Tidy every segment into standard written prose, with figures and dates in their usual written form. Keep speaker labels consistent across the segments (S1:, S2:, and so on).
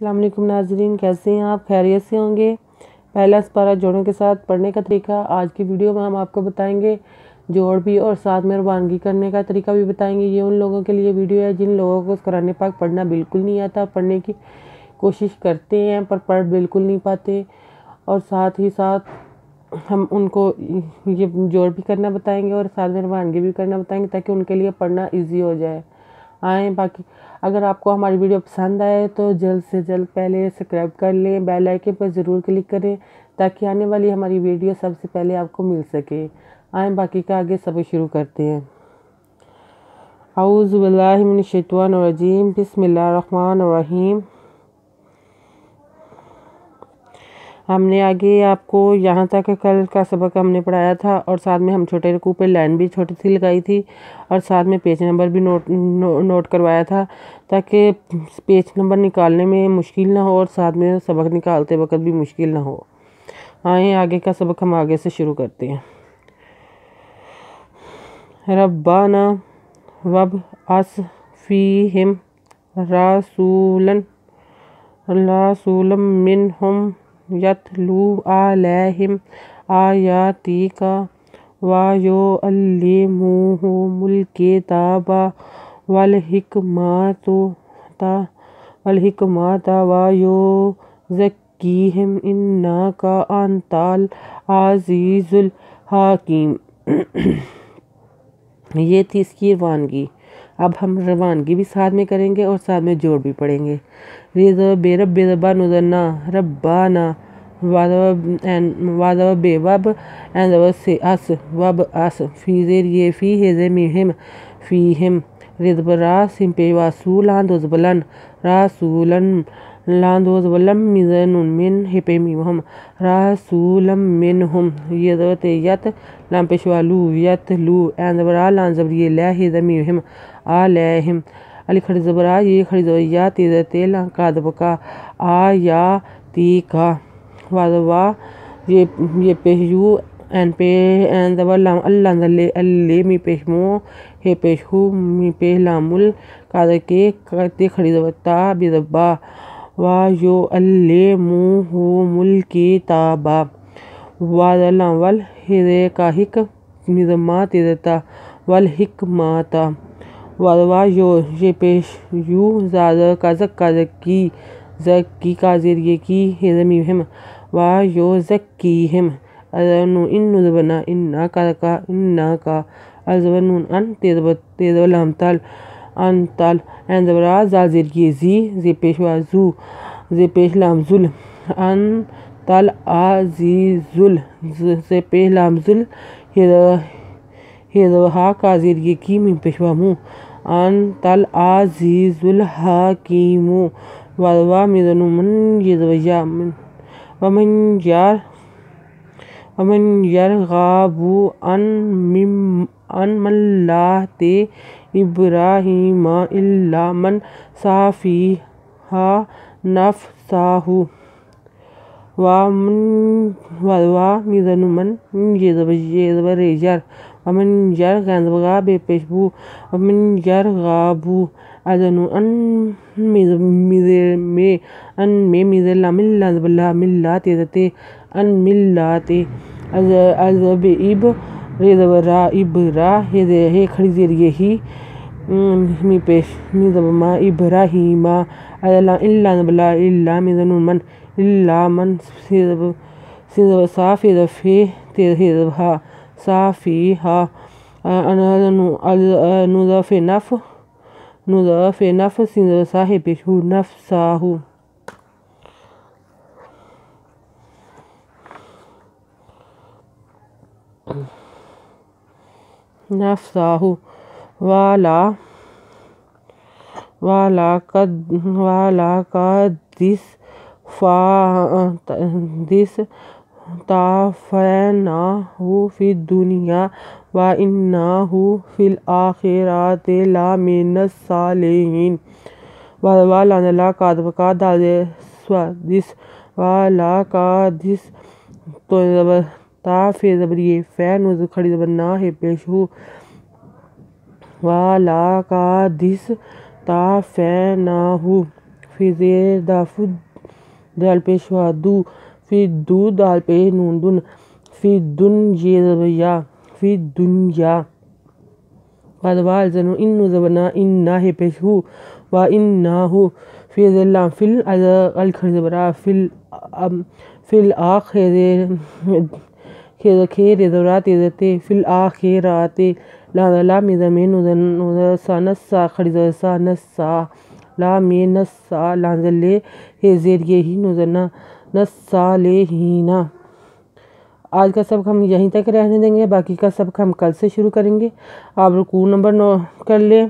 S1: السلام علیکم ناظرین، کیسے ہیں آپ؟ خیریت سے ہوں گے؟ پہلا سپارہ جوڑوں کے ساتھ پڑھنے کا طریقہ آج کی ویڈیو میں ہم آپ کو بتائیں گے۔ جوڑ بھی اور ساتھ میں روانگی کرنے کا طریقہ بھی بتائیں گے۔ یہ ان لوگوں کے لیے ویڈیو ہے جن لوگوں کو قرآن پاک پڑھنا بالکل نہیں آتا، پڑھنے کی کوشش کرتے ہیں پر پڑھ بالکل نہیں پاتے، اور ساتھ ہی ساتھ ہم ان کو یہ جوڑ بھی کرنا بتائیں گے اور ساتھ میں روانگی بھی کرنا بتائیں گے تاکہ ان کے لیے پڑھنا ایزی ہو جائے۔ باقی اگر آپ کو ہماری ویڈیو پسند آئے تو جلد سے جلد پہلے سبسکرائب کر لیں، بیل آئیکن پر ضرور کلک کریں تاکہ آنے والی ہماری ویڈیو سب سے پہلے آپ کو مل سکے۔ باقی کا آگے سبق شروع کرتے ہیں۔ اعوذ باللہ من الشیطان الرجیم، بسم اللہ الرحمن الرحیم۔ ہم نے آگے آپ کو یہاں تک کل کا سبق ہم نے پڑھایا تھا، اور ساتھ میں ہم چھوٹے رکوع پہ لائن بھی چھوٹی سی لگائی تھی، اور ساتھ میں پیج نمبر بھی نوٹ کروایا تھا تاکہ پیج نمبر نکالنے میں مشکل نہ ہو اور ساتھ میں سبق نکالتے وقت بھی مشکل نہ ہو۔ آگے کا سبق ہم آگے سے شروع کرتے ہیں۔ ربنا وابعث فیہم رسولا منہم یتلو علیہم آیاتک ویعلمہم الکتاب والحکمۃ ویزکیہم انک انت العزیز الحکیم۔ یہ تھی اس کی روانگی۔ اب ہم روانگی بھی ساتھ میں کریں گے اور ساتھ میں جوڑ بھی پڑھیں گے۔ بے رب ربا نزلنا ربانا وب بے وب سے اس وب اس فی زیر یہ فی ہے مہم فیہم رزب راس پہ واسولان دوزبلن راسولن لاندوزبلم مزن من پہ میوہم راسولم منہم یدوت یت لام پیشوالو یت لو اینزبرا لانزبری لہ زمیہم آلیہم علی کھڑی زبرا یہ کھڑی زبیا تیزتے لانکادبکا آیاتی کا وادوا یہ پیشیو این پہ اینزبر لام اللہ زلے اللہ می پیشمو ہے پیشہو می پیش لامل کادکے کتے کھڑی زبتا بیزبا ویعلمہم الکتاب وادلام ول ہدے کاہک نظمہ تیزتا والحکمات وادوا یہ پیش یو زاد کا زکا زکی زکی کا ذریعے کی ہے زمیہم ویزکیہم ان زبنا انا کا انا کا الزبنون ان تیز لام تل ان تل این زبرا زال ذریعے زی پیشوا زو زی پیش لام زل ان تل عزیزل سے پیش لام زل ہا کا ذریعے کی من پیشوا مو ان تل عزیز الحکیم وادوا مزن من یہ زبیا ومن یرغب عن ملۃ ابراہیم الا من سفیہ نفسہ وادوا مزن من یہ زبر یر ومن یرغب بے پیشبو ومن یرغب ازنو ان میں مزن لامل لازبلا ملات تیزتے ان ملات ازب اب ریزبرا ابرا ہے کھڑی ذریعے ہی می پیش نظمہ ابراہیم اللہ زبلا اللہ مزن من اللہ من صاف فی تیز ہے صافی ہا نضف نفس صاحب پیشو نفسہ نفسہ والا دس تافیناہ فی الدنیا وانہ فی الآخرۃ لمن الصالحین وادوا لانزلا کادبکا دس والا کا دس تو زبر تا فی زبری فی نوز کھڑی زبر نا ہے پیشو والا کا دس تافیناہ فی زیر دافو دال پیش دو، فی دو دال پہ نون دن، فی دن یہ زبیا، فی دنیا وادوال زنو انو زبنا انہ پیش ہو و انہو فی ذلہ فی الکھر زبرا فی الآخر خیر زبرات زتے فی الآخرات لام زمین نسا خریزا نسا لام نسا لانزلے زیر یہی نزنا نسا لیہینا۔ آج کا سبق ہم یہیں تک رہنے دیں گے، باقی کا سبق ہم کل سے شروع کریں گے۔ آپ رکوع نمبر نوٹ کر لیں،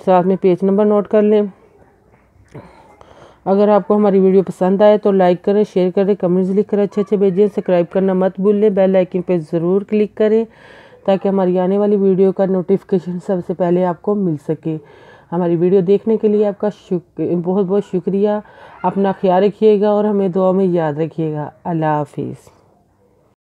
S1: ساتھ میں پیج نمبر نوٹ کر لیں۔ اگر آپ کو ہماری ویڈیو پسند آئے تو لائک کریں، شیئر کریں، کمنٹس لکھ کر اچھے بھیجیں، سبسکرائب کرنا مت بھولیں، بیل آئیکن پہ ضرور کلک کریں تاکہ ہماری آنے والی ویڈیو کا نوٹیفیکیشن سب سے پہلے آپ کو مل سکے۔ ہماری ویڈیو دیکھنے کے لیے آپ کا بہت بہت شکریہ۔ اپنا خیال رکھیے گا اور ہمیں دعا میں یاد رکھیے گا۔ اللہ حافظ۔